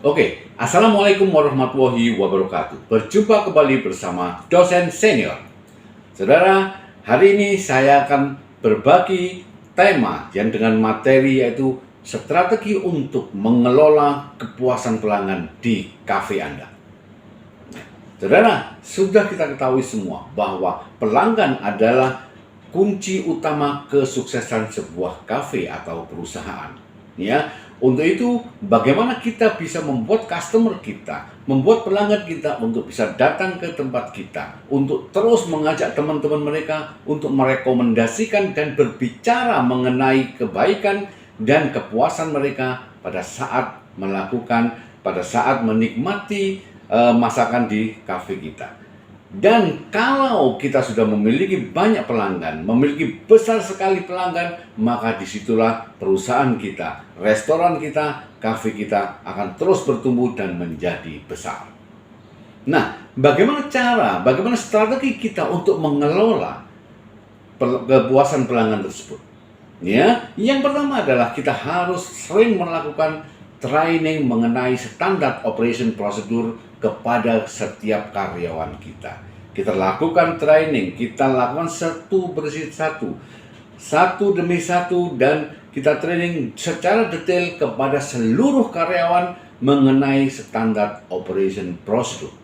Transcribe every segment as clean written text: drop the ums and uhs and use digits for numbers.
Oke, Assalamualaikum warahmatullahi wabarakatuh. Berjumpa kembali bersama dosen senior. Saudara, hari ini saya akan berbagi tema yang dengan materi yaitu strategi untuk mengelola kepuasan pelanggan di kafe Anda. Saudara, sudah kita ketahui semua bahwa pelanggan adalah kunci utama kesuksesan sebuah kafe atau perusahaan. Ya, untuk itu bagaimana kita bisa membuat customer kita, membuat pelanggan kita untuk bisa datang ke tempat kita, untuk terus mengajak teman-teman mereka untuk merekomendasikan dan berbicara mengenai kebaikan dan kepuasan mereka pada saat pada saat menikmati masakan di kafe kita. Dan kalau kita sudah memiliki banyak pelanggan, memiliki besar sekali pelanggan, maka disitulah perusahaan kita, restoran kita, kafe kita akan terus bertumbuh dan menjadi besar. Nah, bagaimana strategi kita untuk mengelola kepuasan pelanggan tersebut? Ya, yang pertama adalah kita harus sering melakukan training mengenai standar operation prosedur kepada setiap karyawan kita. Kita lakukan training, kita lakukan satu demi satu, dan kita training secara detail kepada seluruh karyawan mengenai standar operation prosedur.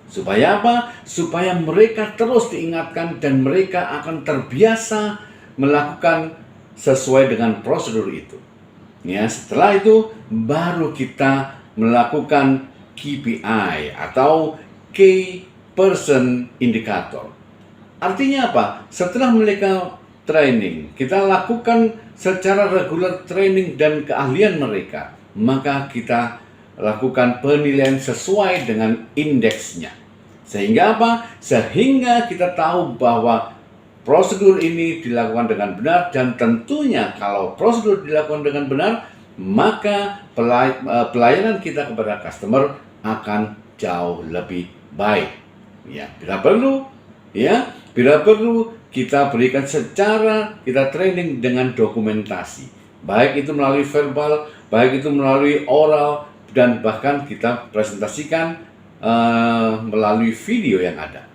Supaya apa? Supaya mereka terus diingatkan dan mereka akan terbiasa melakukan sesuai dengan prosedur itu. Ya, setelah itu baru kita melakukan KPI atau Key Person Indicator. Artinya apa? Setelah mereka training, kita lakukan secara regular training dan keahlian mereka, maka kita lakukan penilaian sesuai dengan indeksnya. Sehingga apa? Sehingga kita tahu bahwa prosedur ini dilakukan dengan benar, dan tentunya kalau prosedur dilakukan dengan benar, maka pelayanan kita kepada customer akan jauh lebih baik. Ya, bila perlu kita berikan kita training dengan dokumentasi, baik itu melalui verbal, baik itu melalui oral, dan bahkan kita presentasikan melalui video yang ada.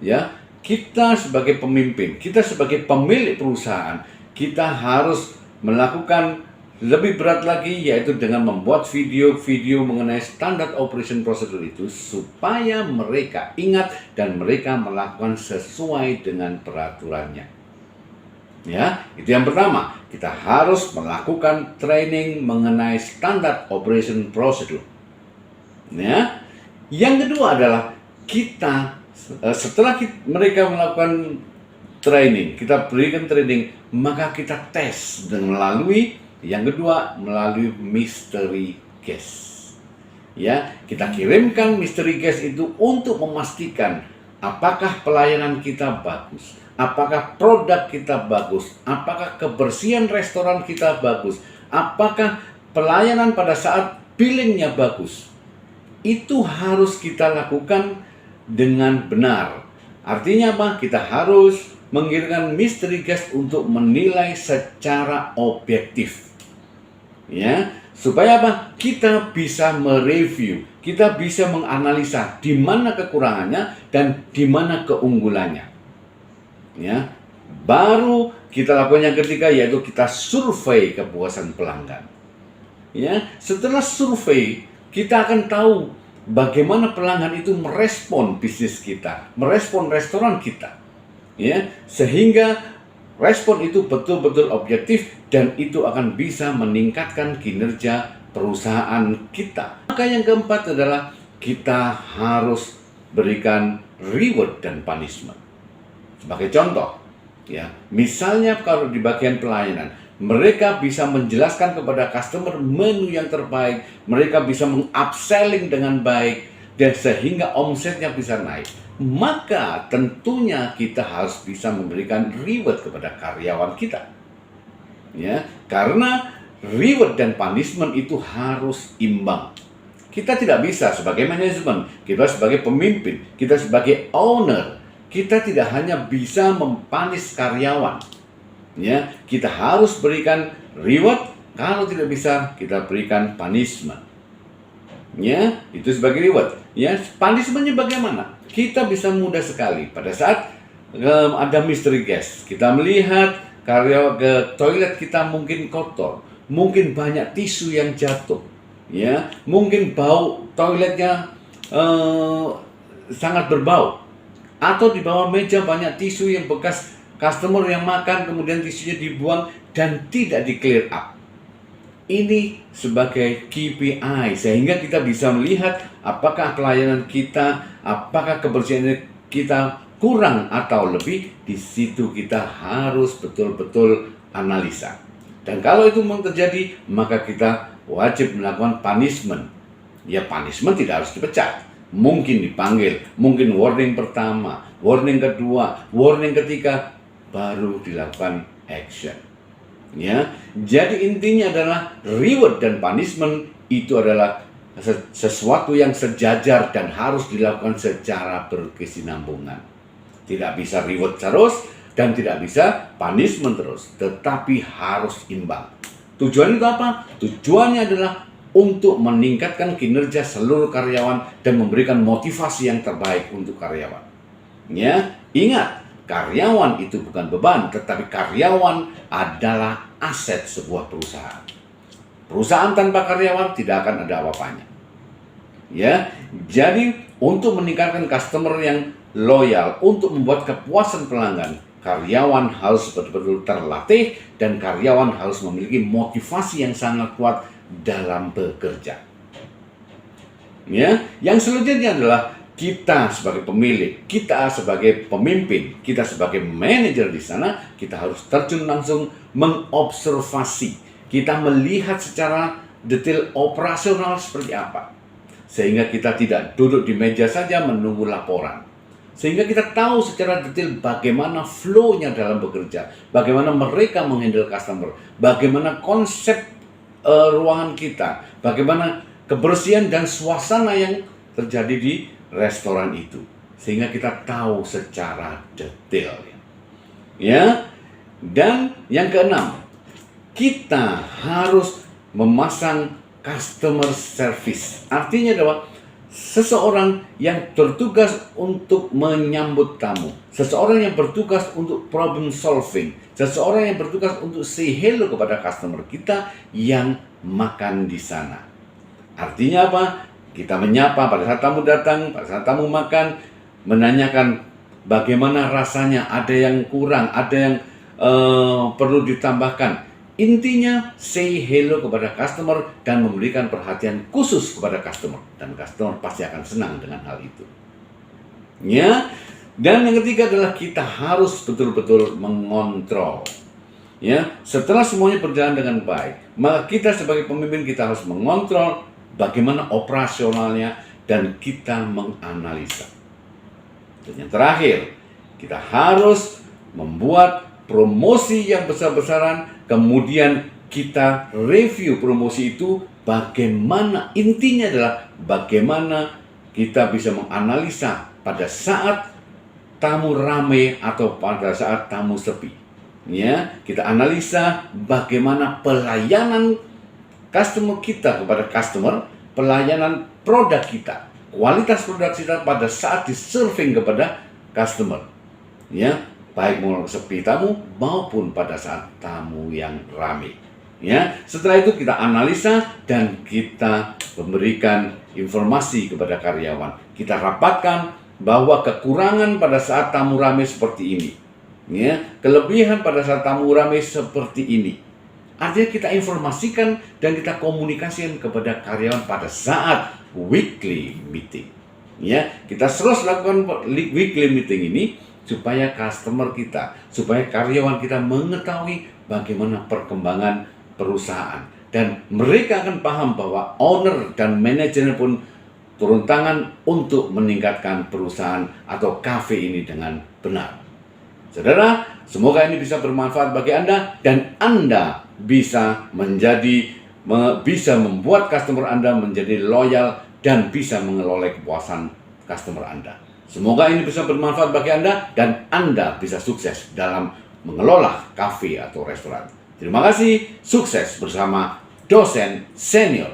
Ya, kita sebagai pemimpin, kita sebagai pemilik perusahaan, kita harus melakukan lebih berat lagi, yaitu dengan membuat video-video mengenai standar operation prosedur itu supaya mereka ingat dan mereka melakukan sesuai dengan peraturannya. Ya, itu yang pertama. Kita harus melakukan training mengenai standar operation prosedur. Ya, yang kedua adalah setelah mereka melakukan training, kita berikan training, maka kita tes melalui mystery guest. Ya, kita kirimkan mystery guest itu untuk memastikan apakah pelayanan kita bagus, apakah produk kita bagus, apakah kebersihan restoran kita bagus, apakah pelayanan pada saat billingnya bagus. Itu harus kita lakukan dengan benar. Artinya apa? Kita harus mengirimkan mystery guest untuk menilai secara objektif. Ya, supaya apa? Kita bisa mereview, kita bisa menganalisa di mana kekurangannya dan di mana keunggulannya. Ya, baru kita lakukan yang ketiga, yaitu kita survei kepuasan pelanggan. Ya, setelah survei kita akan tahu bagaimana pelanggan itu merespon bisnis kita, merespon restoran kita. Ya, sehingga respon itu betul-betul objektif dan itu akan bisa meningkatkan kinerja perusahaan kita. Maka yang keempat adalah kita harus berikan reward dan punishment. Sebagai contoh, ya, misalnya kalau di bagian pelayanan, mereka bisa menjelaskan kepada customer menu yang terbaik, mereka bisa mengupselling dengan baik, dan sehingga omsetnya bisa naik. Maka tentunya kita harus bisa memberikan reward kepada karyawan kita. Ya, karena reward dan punishment itu harus imbang. Kita tidak bisa sebagai manajemen, kita sebagai pemimpin, kita sebagai owner, kita tidak hanya bisa mempanis karyawan. Ya, kita harus berikan reward, kalau tidak bisa kita berikan punishment. Ya, itu sebagai reward. Ya, punishment-nya bagaimana? Kita bisa mudah sekali pada saat ada mystery guest. Kita melihat karya ke toilet kita mungkin kotor, mungkin banyak tisu yang jatuh, ya, mungkin bau toiletnya sangat berbau, atau di bawah meja banyak tisu yang bekas customer yang makan kemudian tisunya dibuang dan tidak di clear up. Ini sebagai KPI sehingga kita bisa melihat apakah pelayanan kita, apakah kebersihan kita kurang atau lebih. Di situ kita harus betul-betul analisa. Dan kalau itu memang terjadi, maka kita wajib melakukan punishment. Ya, punishment tidak harus dipecat. Mungkin dipanggil, mungkin warning pertama, warning kedua, warning ketiga, baru dilakukan action. Ya, jadi intinya adalah reward dan punishment itu adalah sesuatu yang sejajar dan harus dilakukan secara berkesinambungan. Tidak bisa reward terus dan tidak bisa punishment terus, tetapi harus imbang. Tujuannya itu apa? Tujuannya adalah untuk meningkatkan kinerja seluruh karyawan dan memberikan motivasi yang terbaik untuk karyawan. Ya, ingat, karyawan itu bukan beban, tetapi karyawan adalah aset sebuah perusahaan. Perusahaan tanpa karyawan tidak akan ada apa-apanya. Ya, jadi untuk meningkatkan customer yang loyal, untuk membuat kepuasan pelanggan, karyawan harus betul-betul terlatih dan karyawan harus memiliki motivasi yang sangat kuat dalam bekerja. Ya, yang selanjutnya adalah kita sebagai pemilik, kita sebagai pemimpin, kita sebagai manajer di sana, kita harus terjun langsung mengobservasi. Kita melihat secara detail operasional seperti apa. Sehingga kita tidak duduk di meja saja menunggu laporan. Sehingga kita tahu secara detail bagaimana flow-nya dalam bekerja, bagaimana mereka menghandle customer, bagaimana konsep ruangan kita, bagaimana kebersihan dan suasana yang terjadi di restoran itu, sehingga kita tahu secara detail. Ya, dan yang keenam, kita harus memasang customer service. Artinya adalah seseorang yang bertugas untuk menyambut tamu, seseorang yang bertugas untuk problem solving, seseorang yang bertugas untuk say hello kepada customer kita yang makan di sana. Artinya apa? Kita menyapa pada saat tamu datang, pada saat tamu makan, menanyakan bagaimana rasanya, ada yang kurang, ada yang perlu ditambahkan. Intinya, say hello kepada customer dan memberikan perhatian khusus kepada customer. Dan customer pasti akan senang dengan hal itu. Ya, dan yang ketiga adalah kita harus betul-betul mengontrol. Ya, setelah semuanya berjalan dengan baik, maka kita sebagai pemimpin kita harus mengontrol bagaimana operasionalnya dan kita menganalisa. Dan yang terakhir, kita harus membuat promosi yang besar-besaran, kemudian kita review promosi itu bagaimana, intinya adalah bagaimana kita bisa menganalisa pada saat tamu ramai atau pada saat tamu sepi. Ya, kita analisa bagaimana pelayanan customer kita kepada customer, pelayanan produk kita, kualitas produk kita pada saat di-serving kepada customer. Ya, baik mau sepi tamu maupun pada saat tamu yang ramai. Ya, setelah itu kita analisa dan kita memberikan informasi kepada karyawan. Kita rapatkan bahwa kekurangan pada saat tamu ramai seperti ini. Ya, kelebihan pada saat tamu ramai seperti ini. Artinya kita informasikan dan kita komunikasikan kepada karyawan pada saat weekly meeting. Ya, kita terus lakukan weekly meeting ini supaya customer kita, supaya karyawan kita mengetahui bagaimana perkembangan perusahaan dan mereka akan paham bahwa owner dan manajernya pun turun tangan untuk meningkatkan perusahaan atau kafe ini dengan benar. Saudara, semoga ini bisa bermanfaat bagi Anda dan Anda bisa membuat customer Anda menjadi loyal dan bisa mengelola kepuasan customer Anda. Semoga ini bisa bermanfaat bagi Anda dan Anda bisa sukses dalam mengelola kafe atau restoran. Terima kasih, sukses bersama dosen senior.